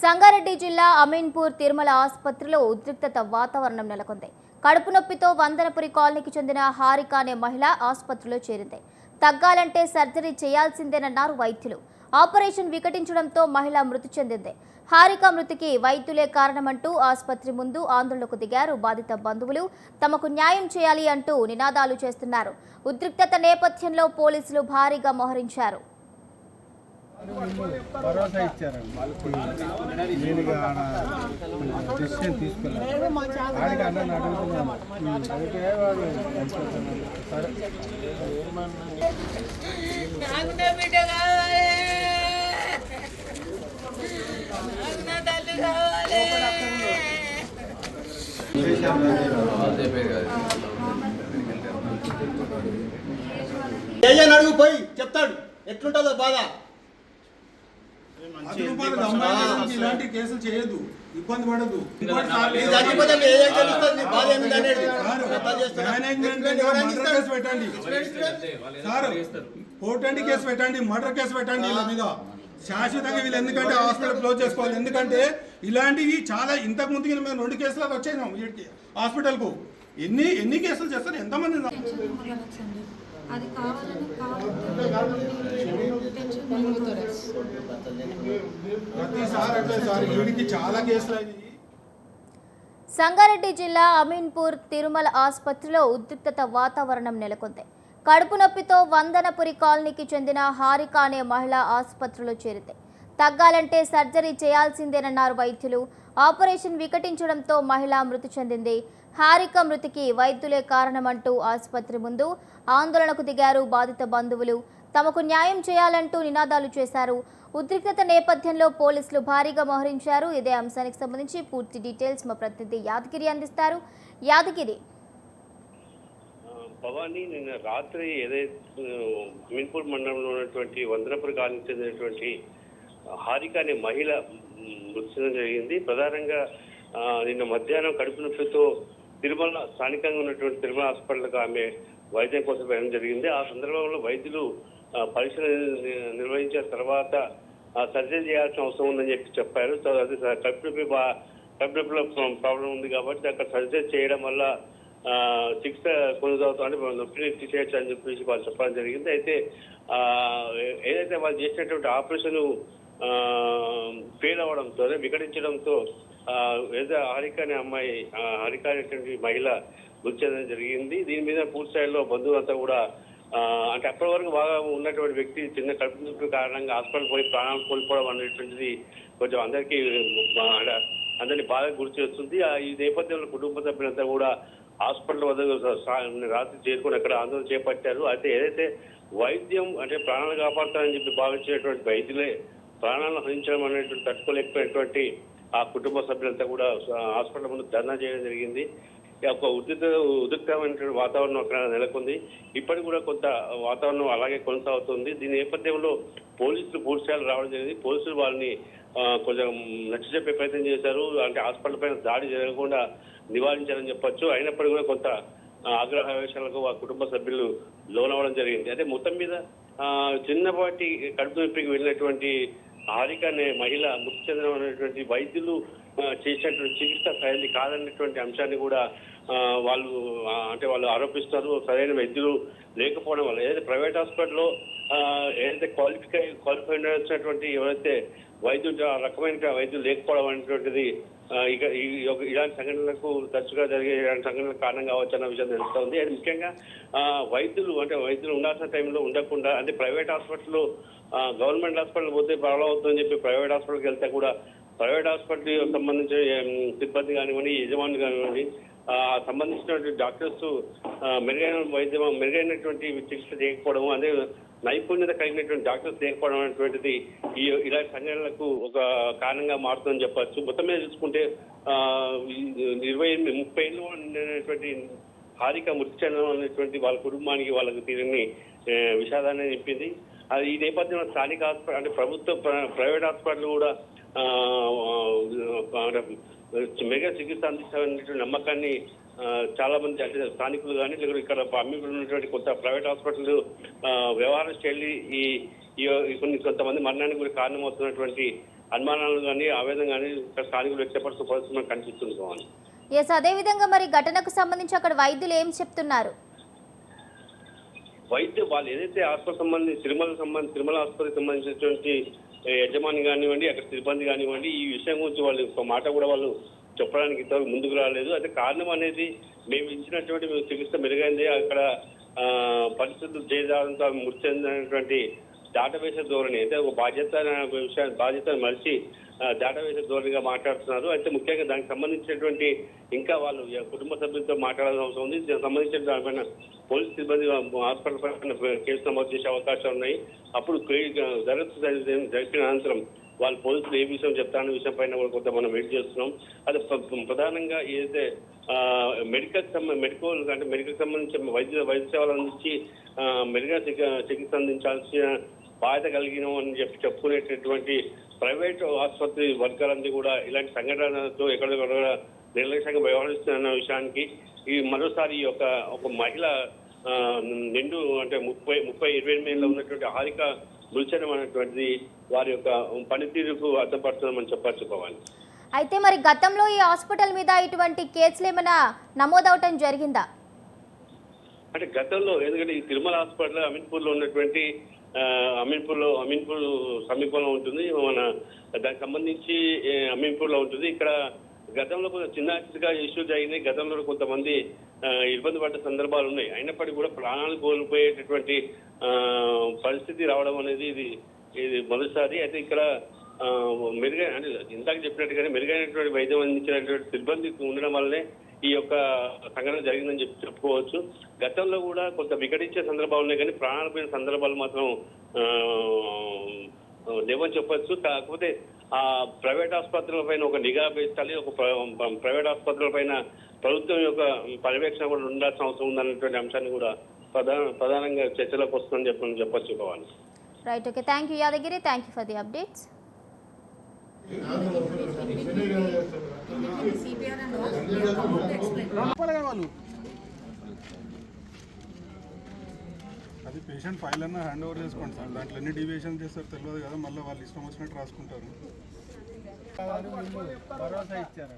సంగారెడ్డి జిల్లా అమీన్పూర్ తిరుమల ఆసుపత్రిలో ఉద్రిక్తత వాతావరణం నెలకొంది. కడుపు నొప్పితో వందనపురి కాలనీకి చెందిన హారిక అనే మహిళ ఆసుపత్రిలో చేరింది. తగ్గాలంటే సర్జరీ చేయాల్సిందేనన్నారు వైద్యులు. ఆపరేషన్ వికటించడంతో మహిళ మృతి చెందింది. హారిక మృతికి వైద్యులే కారణమంటూ ఆసుపత్రి ముందు ఆందోళనకు దిగారు బాధిత బంధువులు. తమకు న్యాయం చేయాలి అంటూ నినాదాలు చేస్తున్నారు. ఉద్రిక్తత నేపథ్యంలో పోలీసులు భారీగా మోహరించారు. భరోసా ఇచ్చారండి. నేనుగా డిసిషన్ తీసుకున్నాను. ఆడికి అన్నని అడుగుతున్నాను. అడిగితే వాడు సరే అడుగు పోయి చెప్తాడు ఎట్లుంటుందో బాధ. ఇలాంటి కేసులు చేయదు, ఇబ్బంది పడదు. కోర్టు కేసు పెట్టండి, మర్డర్ కేసు పెట్టండి వీళ్ళ మీద శాశ్వతంగా. వీళ్ళు ఎందుకంటే హాస్పిటల్ క్లోజ్ చేసుకోవాలి. ఎందుకంటే ఇలాంటివి చాలా ఇంతకు ముందు మేము 2 కేసులకు వచ్చాము వీటికి హాస్పిటల్కు. ఎన్ని కేసులు చేస్తారు, ఎంతమంది అది కావాలని చాలా కేసులు. సంగారెడ్డి జిల్లా అమీన్పూర్ తిరుమల ఆసుపత్రిలో ఉద్రిక్తత వాతావరణం నెలకొంది. కడుపు నొప్పితో వందనపురి కాలనీకి చెందిన హారిక అనే మహిళ ఆసుపత్రిలో చేరింది. తగ్గాలంటే సర్జరీ చేయాల్సిందేనన్నారు వైద్యులు. ఆపరేషన్ వికటించడంతో మహిళ మృతి చెందింది. హారిక మృతికి వైద్యులే కారణమంటూ ఆసుపత్రి ముందు ఆందోళనకు దిగారు బాధిత బంధువులు. తమకు న్యాయం చేయాలంటూ నినాదాలు చేశారు. ఉద్రిక్తత నేపథ్యంలో పోలీసులు భారీగా మోహరించారు. ఇదే అంశానికి సంబంధించి పూర్తి డీటెయిల్స్ మా ప్రతినిధి యాదగిరి అందిస్తారు. యాదగిరి, భవానీ, నిన్న రాత్రి ఏదైతే అమీన్పూర్ మండలంలో ఉన్నటువంటి వందనపురి కాలనీకి చెందినటువంటి హారిక అనే మహిళ మృతి చెందడం జరిగింది. ప్రధానంగా నిన్న మధ్యాహ్నం కడుపు నొప్పితో తిరుమల స్థానికంగా ఉన్నటువంటి తిరుమల హాస్పిటల్కి ఆమె వైద్యం కోసం వెళ్ళడం జరిగింది. ఆ సందర్భంలో వైద్యులు పరీక్షలు నిర్వహించిన తర్వాత సర్జరీ చేయాల్సిన అవసరం ఉందని చెప్పారు. అది కడుపు నొప్పిలో ప్రాబ్లం ఉంది కాబట్టి అక్కడ సర్జరీ చేయడం వల్ల చికిత్స కొనసాగుతుంటే నొప్పిని తీసేయచ్చు అని చెప్పేసి వాళ్ళు చెప్పడం జరిగింది. అయితే ఏదైతే వాళ్ళు చేసినటువంటి ఆపరేషన్ ఫెయిల్ అవ్వడంతో, వికటించడంతో ఏదో హారిక అనే అమ్మాయి, హారిక అనేటువంటి మహిళ మృతి చెందడం జరిగింది. దీని మీద పూర్తి స్థాయిలో బంధువులంతా కూడా అంటే అప్పటి వరకు బాగా ఉన్నటువంటి వ్యక్తి చిన్న కడుపు నొప్పి కారణంగా హాస్పిటల్ పోయి ప్రాణాలు కోల్పోవడం అనేటువంటిది కొంచెం అందరినీ బాగా గుర్తు చేస్తుంది. ఈ నేపథ్యంలో కుటుంబ సభ్యులంతా కూడా హాస్పిటల్ వద్ద రాత్రి చేరుకుని అక్కడ ఆందోళన చేపట్టారు. అయితే ఏదైతే వైద్యం అంటే ప్రాణాలు కాపాడుతారని చెప్పి భావించినటువంటి వైద్యులే ప్రాణాలను హరించడం అనేటువంటి తట్టుకోలేకపోయినటువంటి ఆ కుటుంబ సభ్యులంతా కూడా హాస్పిటల్ ముందు ధర్నా చేయడం జరిగింది. ఒక ఉద్రిక్తమైనటువంటి వాతావరణం అక్కడ నెలకొంది. ఇప్పటికి కూడా కొంత వాతావరణం అలాగే కొనసాగుతుంది. దీని నేపథ్యంలో పోలీసులు పూర్తిస్థాయిలో రావడం జరిగింది. పోలీసులు వాళ్ళని కొంచెం నచ్చజెప్పే ప్రయత్నం చేశారు. అంటే హాస్పిటల్ పైన దాడి జరగకుండా నివారించాలని చెప్పొచ్చు. అయినప్పటికీ కూడా కొంత ఆగ్రహావేశాలకు ఆ కుటుంబ సభ్యులు లోనవ్వడం జరిగింది. అంటే మొత్తం మీద చిన్నపాటి కడుపు నొప్పికి వెళ్ళినటువంటి హారిక అనే మహిళ మృతి చెందడం అనేటువంటి వైద్యులు చేసినటువంటి చికిత్స సరైనది కాదనేటువంటి అంశాన్ని కూడా వాళ్ళు ఆరోపిస్తారు. సరైన వైద్యులు లేకపోవడం వల్ల ఏదైతే ప్రైవేట్ హాస్పిటల్లో ఏదైతే క్వాలిఫైడ్ వచ్చినటువంటి ఎవరైతే వైద్యులు ఆ రకమైన వైద్యులు లేకపోవడం అనేటువంటిది ఇలాంటి సంఘటనలకు తరచుగా జరిగే ఇలాంటి సంఘటనలకు కారణం కావచ్చు అన్న విషయం తెలుస్తోంది. అది ముఖ్యంగా వైద్యులు ఉండాల్సిన టైంలో ఉండకుండా, అంటే ప్రైవేట్ హాస్పిటల్లో గవర్నమెంట్ హాస్పిటల్ పోతే ప్రాబ్లం అవుతుందని చెప్పి ప్రైవేట్ హాస్పిటల్కి వెళ్తే కూడా ప్రైవేట్ హాస్పిటల్ సంబంధించిన సిబ్బంది కానివ్వండి, యజమానులు కానివ్వండి, సంబంధించినటువంటి డాక్టర్స్ మెరుగైనటువంటి చికిత్స చేయకపోవడం, అదే నైపుణ్యత కలిగినటువంటి డాక్టర్స్ లేకపోవడం అనేటువంటిది ఇలాంటి సంఘటనలకు ఒక కారణంగా మారుతుందని చెప్పచ్చు. మొత్తం మీద చూసుకుంటే 30 ఏళ్ళు ఉండేటువంటి హారిక మృతి చెందడం అనేటువంటి వాళ్ళ కుటుంబానికి వాళ్ళకు తీరని విషాదాన్ని నింపింది. అది ఈ నేపథ్యంలో స్థానిక హాస్పిటల్ అంటే ప్రైవేట్ హాస్పిటల్ కూడా మెగా చికిత్స అందిస్తారనేటువంటి నమ్మకాన్ని చాలా మంది అంటే స్థానికులు కానీ లేకపోతే ఇక్కడ అమీన్పూర్ ఉన్నటువంటి కొంత ప్రైవేట్ హాస్పిటల్ వ్యవహార శైలి కొంతమంది మరణానికి కూడా కారణమవుతున్నటువంటి అనుమానాలు కానీ ఆవేదన కానీ స్థానికులు వ్యక్తపరుస్తున్న పరిస్థితి మనకు కనిపిస్తుంది భవాని. ఎస్, అదేవిధంగా మరి ఘటనకు సంబంధించి అక్కడ వైద్యులు ఏం చెప్తున్నారు? వైద్యం వాళ్ళు ఏదైతే ఆసుపత్రి సంబంధించి తిరుమల ఆసుపత్రికి సంబంధించినటువంటి యజమాని కానివ్వండి, అక్కడ సిబ్బంది కానివ్వండి, ఈ విషయం గురించి వాళ్ళు ఒక మాట కూడా వాళ్ళు చెప్పడానికి ఇంతవరకు ముందుకు రాలేదు. అయితే కారణం అనేది మేము ఇచ్చినటువంటి చికిత్స మెరుగైంది, అక్కడ పరిస్థితులు చేయాలంతో మృతి చెందినటువంటి దాటవేసే ధోరణి అయితే ఒక బాధ్యతను మరిచి దాటవేసే ధోరణిగా మాట్లాడుతున్నారు. అయితే ముఖ్యంగా దానికి సంబంధించినటువంటి ఇంకా వాళ్ళు కుటుంబ సభ్యులతో మాట్లాడాల్సిన అవసరం ఉంది. దీనికి సంబంధించిన దానిపైన పోలీస్ సిబ్బంది హాస్పిటల్ పైన కేసు నమోదు చేసే అవకాశాలు ఉన్నాయి. అప్పుడు జరిపిన అనంతరం వాళ్ళు పోలీసులు ఏ విషయం చెప్తారన్న విషయం పైన కూడా కొంత మనం వెయిట్ చేస్తున్నాం. అది ప్రధానంగా ఏదైతే మెడికల్ సంబంధించిన వైద్య సేవలు అందించి మెరుగైన చికిత్స అందించాల్సిన బాధ్యత కలిగిన అని చెప్పుకునేటటువంటి ప్రైవేట్ ఆసుపత్రి వర్గాలన్నీ కూడా ఇలాంటి సంఘటనలతో ఎక్కడెక్కడ నిర్లక్ష్యంగా వ్యవహరిస్తున్న విషయానికి ఈ మరోసారి ఒక మహిళ నిండు అంటే 28 ఉన్నటువంటి హారిక మృతి అనేటువంటిది వారి యొక్క పనితీరుకు అర్థపడుతుందని చెప్పచ్చు భవాని. అయితే మరి గతంలో ఈ హాస్పిటల్ మీద ఇటువంటి కేసులు ఏమైనా నమోదవటం జరిగిందా? అంటే గతంలో ఎందుకంటే ఈ తిరుమల హాస్పిటల్ అమీన్పూర్లో ఉన్నటువంటి అమీన్పూర్ సమీపంలో ఉంటుంది. మన దానికి సంబంధించి అమీన్పూర్లో ఉంటుంది. ఇక్కడ గతంలో కొంచెం చిన్నగా ఇష్యూ జరిగినాయి. గతంలో కొంతమంది ఇబ్బంది పడ్డ సందర్భాలు ఉన్నాయి. అయినప్పటికీ కూడా ప్రాణాలు కోల్పోయేటటువంటి పరిస్థితి రావడం అనేది ఇది మొదటిసారి. అయితే ఇక్కడ మెరుగైన అంటే ఇందాక చెప్పినట్టుగానే మెరుగైనటువంటి వైద్యం అందించినటువంటి సిబ్బంది ఉండడం వల్లనే ఈ యొక్క సంఘటన జరిగిందని చెప్పుకోవచ్చు. గతంలో కూడా కొంత వికటించే సందర్భాలు ఉన్నాయి, కానీ ప్రాణాలు పోయిన సందర్భాలు మాత్రం లేవని చెప్పొచ్చు. కాకపోతే ఆ ప్రైవేట్ ఆసుపత్రుల పైన ఒక నిఘా వేయాలి, ఒక ప్రైవేట్ ఆసుపత్రుల పైన ప్రభుత్వం యొక్క పర్యవేక్షణ కూడా ఉండాల్సిన అవసరం ఉందన్నటువంటి అంశాన్ని కూడా ప్రధానంగా చర్చలోకి వస్తుందని చెప్పొచ్చు Bhavani. Right, okay, thank you Yadagiri, thank you for the updates. CPR and all, we have come to explain. అది పేషెంట్ ఫైల్ అన్న హ్యాండ్ ఓవర్ చేసుకోండి సార్. దాంట్లో ఎన్ని డివియేషన్ చేస్తారో తెలియదు కదా, మళ్ళీ వాళ్ళు ఇష్టం వచ్చినట్టు రాసుకుంటారు. భరోసా ఇచ్చారు.